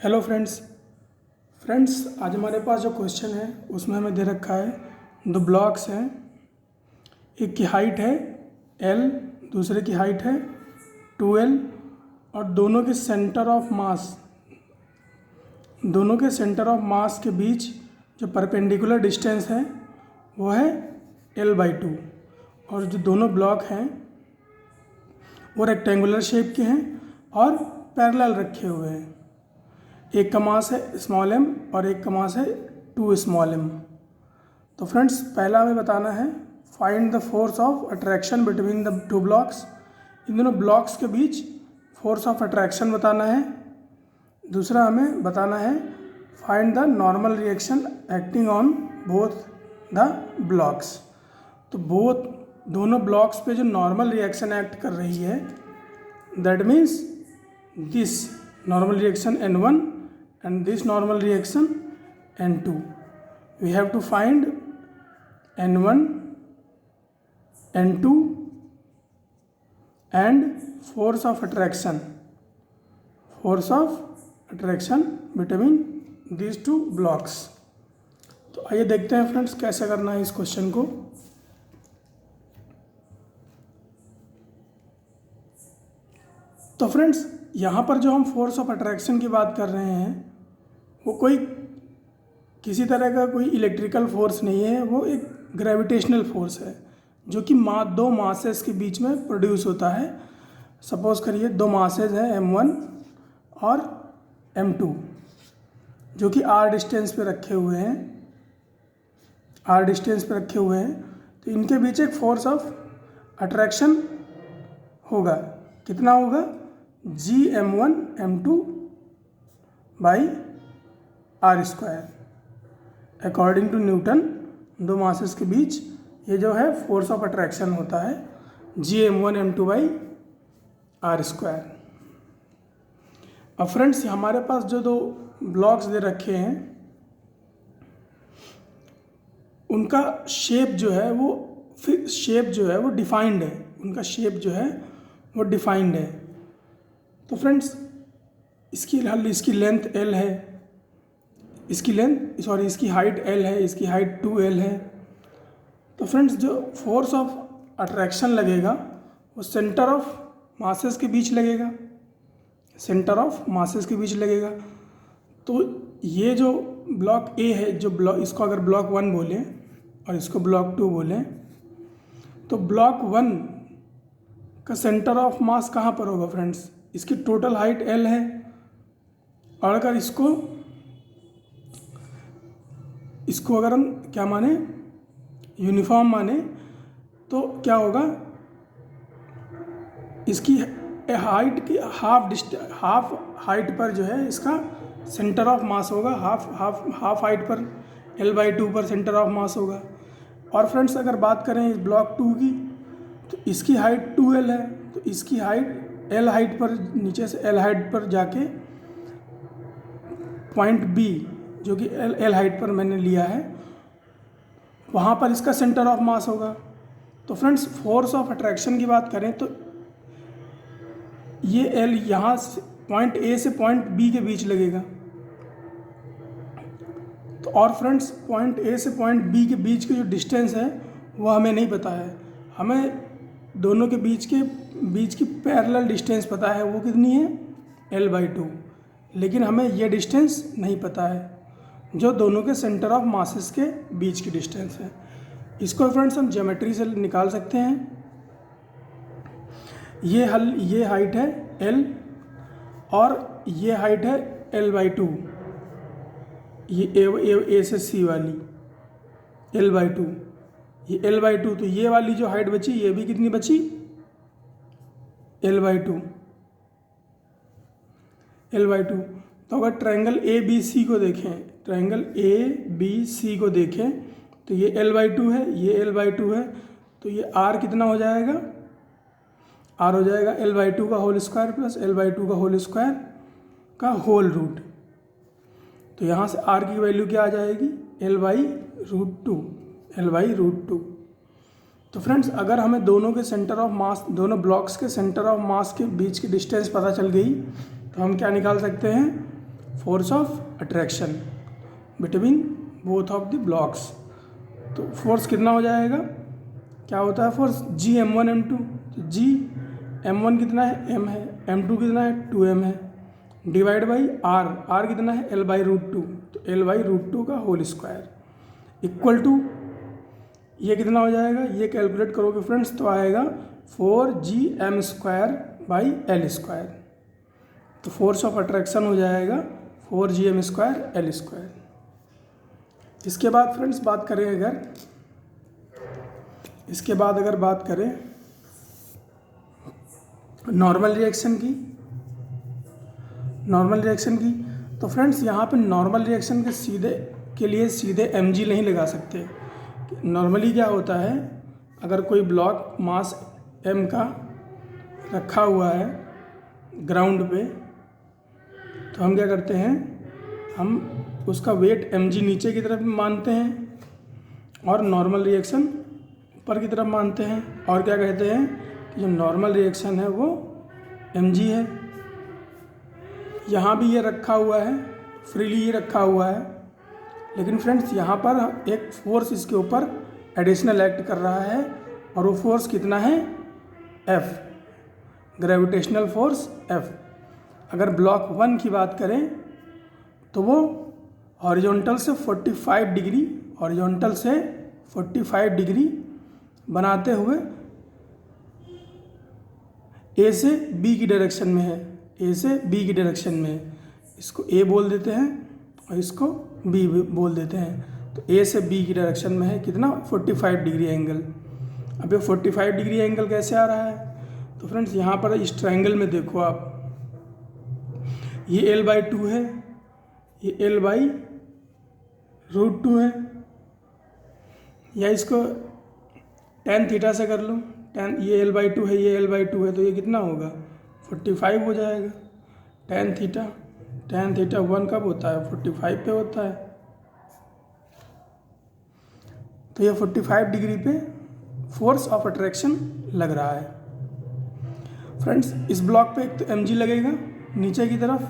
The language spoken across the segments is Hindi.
हेलो फ्रेंड्स आज हमारे पास जो क्वेश्चन है उसमें हमें दे रखा है दो ब्लॉक्स हैं। एक की हाइट है L, दूसरे की हाइट है 2L और दोनों के सेंटर ऑफ मास के बीच जो परपेंडिकुलर डिस्टेंस है वो है L/2 और जो दोनों ब्लॉक हैं वो रेक्टेंगुलर शेप के हैं और पैरेलल रखे हुए हैं। एक का मास है स्मॉल m और एक का मास है 2 स्मॉल m। तो फ्रेंड्स पहला हमें बताना है find the force of attraction between the two blocks. इन दोनों ब्लॉक्स के बीच फोर्स ऑफ अट्रैक्शन बताना है। दूसरा हमें बताना है find the normal reaction acting on both the blocks. तो दोनों ब्लॉक्स पे जो नॉर्मल रिएक्शन एक्ट कर रही है that means this normal reaction N1 and this normal reaction N2. We have to find N1, N2 and force of attraction between these two blocks. तो आइए देखते हैं फ्रेंड्स कैसे करना है इस क्वेश्चन को। तो फ्रेंड्स यहाँ पर जो हम फोर्स ऑफ अट्रैक्शन की बात कर रहे हैं वो किसी तरह का कोई इलेक्ट्रिकल फोर्स नहीं है, वो एक ग्रेविटेशनल फोर्स है जो कि दो मासेस के बीच में प्रोड्यूस होता है। सपोज करिए दो मासेस हैं M1 और M2 जो कि r डिस्टेंस पे रखे हुए हैं। तो इनके बीच एक फोर्स ऑफ अट्रैक्शन होगा। कितना होगा? Gm1 m2 by r²। According to Newton दो मासेस के बीच ये जो है फोर्स ऑफ अट्रैक्शन होता है Gm1 m2 बाई r²। अब फ्रेंड्स हमारे पास जो दो ब्लॉक्स दे रखे हैं उनका शेप जो है वो डिफाइंड है। तो फ्रेंड्स इसकी लेंथ L है, इसकी हाइट L है, इसकी हाइट 2L है। तो फ्रेंड्स जो फोर्स ऑफ अट्रैक्शन लगेगा वो सेंटर ऑफ मासेस के बीच लगेगा। तो ये जो ब्लॉक A है, इसको अगर ब्लॉक 1 बोलें और इसको ब्लॉक 2 बोलें तो ब्लॉक 1 का सेंटर ऑफ मास कहाँ पर होगा फ्रेंड्स? इसकी टोटल हाइट L है और अगर इसको अगर हम क्या माने, यूनिफॉर्म माने, तो क्या होगा? इसकी हाइट की हाफ हाइट पर जो है इसका सेंटर ऑफ मास होगा, हाफ हाइट पर L/2 पर सेंटर ऑफ मास होगा। और फ्रेंड्स अगर बात करें इस ब्लॉक 2 की तो इसकी हाइट 2L है, तो इसकी हाइट L हाइट पर, नीचे से L हाइट पर जाके पॉइंट B जो कि L हाइट पर मैंने लिया है वहाँ पर इसका सेंटर ऑफ मास होगा। तो फ्रेंड्स फोर्स ऑफ अट्रैक्शन की बात करें तो ये L यहाँ से पॉइंट A से पॉइंट B के बीच लगेगा। तो और फ्रेंड्स पॉइंट A से पॉइंट B के बीच की जो डिस्टेंस है वो हमें नहीं पता है। हमें दोनों के बीच की पैरेलल डिस्टेंस पता है, वो कितनी है? L/2। लेकिन हमें ये डिस्टेंस नहीं पता है जो दोनों के सेंटर ऑफ मासेस के बीच की डिस्टेंस है। इसको फ्रेंड्स हम ज्योमेट्री से निकाल सकते हैं। ये हाइट है L और ये हाइट है L/2। ये A से C वाली L/2, ये L/2। तो ये वाली जो हाइट बची ये भी कितनी बची? L/2। तो अगर ट्रायंगल ABC को देखें तो ये L/2 है, ये L/2 है। तो ये R कितना हो जाएगा? R हो जाएगा L/2 का होल स्क्वायर प्लस L/2 का होल स्क्वायर का होल रूट। तो यहाँ से R की वैल्यू क्या आ जाएगी? L/√2। तो फ्रेंड्स अगर हमें दोनों ब्लॉक्स के सेंटर ऑफ मास के बीच की डिस्टेंस पता चल गई तो हम क्या निकाल सकते हैं? Force of attraction between both of the blocks. तो फोर्स कितना हो जाएगा, क्या होता है फोर्स, जी m1 m2। तो जी m1 कितना है, m है, m2 कितना है, 2m है, डिवाइड बाई r कितना है, l/√2। तो l/√2 का होल स्क्वायर इक्वल टू ये कितना हो जाएगा, ये कैलकुलेट करोगे फ्रेंड्स तो आएगा 4gm²/l²। तो फोर्स ऑफ अट्रैक्शन हो जाएगा 4gm²l²। इसके बाद फ्रेंड्स बात करें नॉर्मल रिएक्शन की, तो फ्रेंड्स यहाँ पे नॉर्मल रिएक्शन के लिए सीधे mg नहीं लगा सकते। नॉर्मली क्या होता है, अगर कोई ब्लॉक मास m का रखा हुआ है ग्राउंड पे, तो हम क्या करते हैं, हम उसका वेट mg नीचे की तरफ मानते हैं और नॉर्मल रिएक्शन ऊपर की तरफ मानते हैं, और क्या कहते हैं कि जो नॉर्मल रिएक्शन है वो mg है। यहाँ भी ये रखा हुआ है, फ्रीली ये रखा हुआ है, लेकिन फ्रेंड्स यहाँ पर एक फोर्स इसके ऊपर एडिशनल एक्ट कर रहा है, और वो फोर्स कितना है, F, ग्रेविटेशनल फोर्स F। अगर ब्लॉक 1 की बात करें तो वो हॉरिजॉन्टल से 45 डिग्री बनाते हुए A से B की डायरेक्शन में है, इसको A बोल देते हैं और इसको B बोल देते हैं। तो A से B की डायरेक्शन में है कितना, 45 डिग्री एंगल। अब ये 45 डिग्री एंगल कैसे आ रहा है, तो फ्रेंड्स यहाँ पर इस ट्रायंगल में देखो आप, ये l/2 है, ये l/√2 है, या इसको tan थीटा से कर लो, ये l/2 है, ये l/2 है, तो ये कितना होगा, 45 हो जाएगा। tan थीटा 1 कब होता है, 45 पे होता है। तो ये 45 डिग्री पे फोर्स ऑफ अट्रैक्शन लग रहा है। फ्रेंड्स इस ब्लॉक पे एक तो mg लगेगा नीचे की तरफ,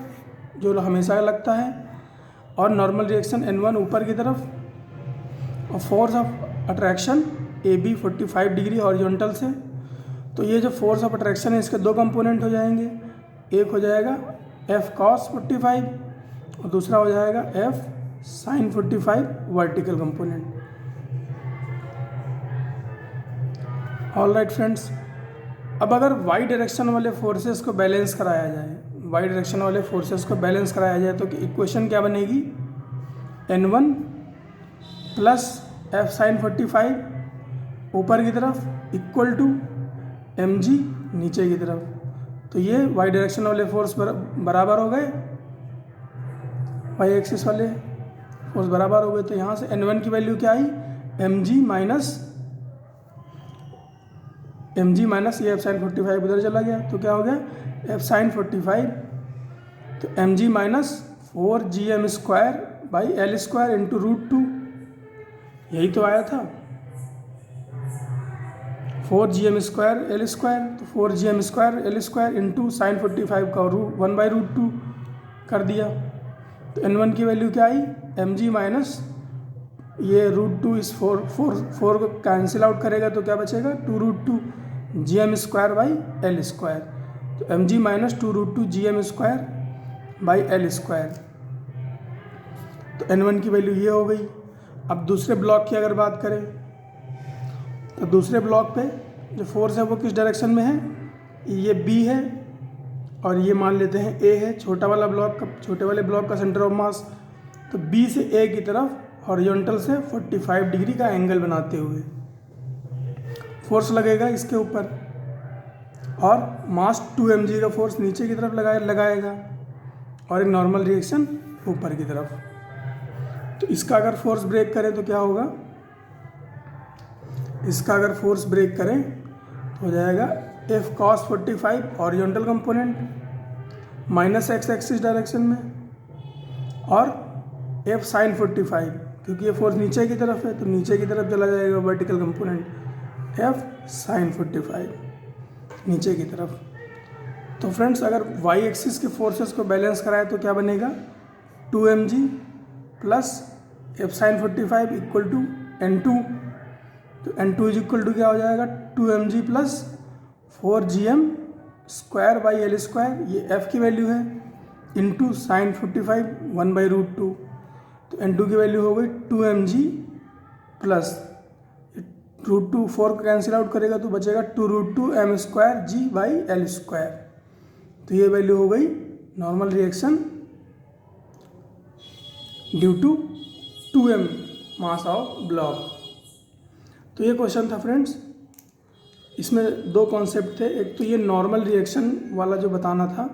जो हमेशा लगता है, और नॉर्मल रिएक्शन n1 ऊपर की तरफ, और force of attraction AB 45 degree horizontal से। तो ये जो फोर्स ऑफ अट्रैक्शन है इसके दो कंपोनेंट हो जाएंगे, एक हो जाएगा F cos 45 और दूसरा हो जाएगा F sin 45 vertical component. All right friends, अब अगर y डायरेक्शन वाले फोर्सेस को बैलेंस कराया जाए, तो इक्वेशन क्या बनेगी, n1 प्लस F sin 45 ऊपर की तरफ इक्वल टू mg नीचे की तरफ। तो ये y डायरेक्शन वाले फोर्स बराबर हो गए, y एक्सिस वाले फोर्स बराबर हो गए। तो यहाँ से n1 की वैल्यू क्या आई, mg माइनस ये F sin 45 उधर चला गया, तो क्या हो गया, F sin 45, तो mg माइनस 4gm²/l² इंटू √2, यही तो आया था 4gm²l², तो 4gm²l² इंटू साइन 45 का 1/√2 कर दिया। तो n1 की वैल्यू क्या आई, mg माइनस ये √2, इस 4 को कैंसिल आउट करेगा तो क्या बचेगा, 2√2 gm²/l²। तो mg माइनस 2√2 gm²/l²। तो n1 की वैल्यू ये हो गई। अब दूसरे ब्लॉक की अगर बात करें, तो दूसरे ब्लॉक पे जो फोर्स है वो किस डायरेक्शन में है, ये B है, और ये मान लेते हैं A है, छोटे वाले ब्लॉक का सेंटर ऑफ मास। तो B से A की तरफ हॉरिजॉन्टल से 45 डिग्री का एंगल बनाते हुए फोर्स लगेगा इसके ऊपर, और मास 2mg का फोर्स नीचे की तरफ लगाएगा, और एक नॉर्मल रिएक्शन ऊपर की तरफ। तो इसका अगर फोर्स ब्रेक करें तो क्या होगा, तो हो जाएगा F cos 45 horizontal component minus x axis direction में, और F sin 45, क्योंकि ये फोर्स नीचे की तरफ है तो नीचे की तरफ चला जाएगा वर्टिकल कंपोनेंट F sin 45 नीचे की तरफ। तो फ्रेंड्स अगर y एक्सिस के फोर्सेस को बैलेंस कराए तो क्या बनेगा, 2mg plus F sine 45 equal to N2। तो N2 इज इक्वल टू क्या हो जाएगा, 2mg plus 4gm square by L square, ये f की वैल्यू है, इंटू साइन 45 1/√2। तो N2 की वैल्यू हो गई 2mg प्लस √2, 4 को कैंसिल आउट करेगा तो बचेगा 2√2 m square g by L square. तो ये वैल्यू हो गई normal reaction due to 2m mass of block. तो ये क्वेश्चन था फ्रेंड्स, इसमें दो कॉन्सेप्ट थे। एक तो ये नॉर्मल रिएक्शन वाला जो बताना था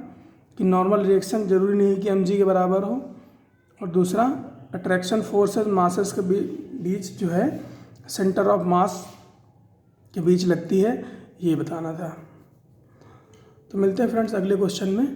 कि नॉर्मल रिएक्शन ज़रूरी नहीं कि mg के बराबर हो, और दूसरा अट्रैक्शन फोर्सेस मासेस के बीच जो है सेंटर ऑफ मास के बीच लगती है, ये बताना था। तो मिलते हैं फ्रेंड्स अगले क्वेश्चन में।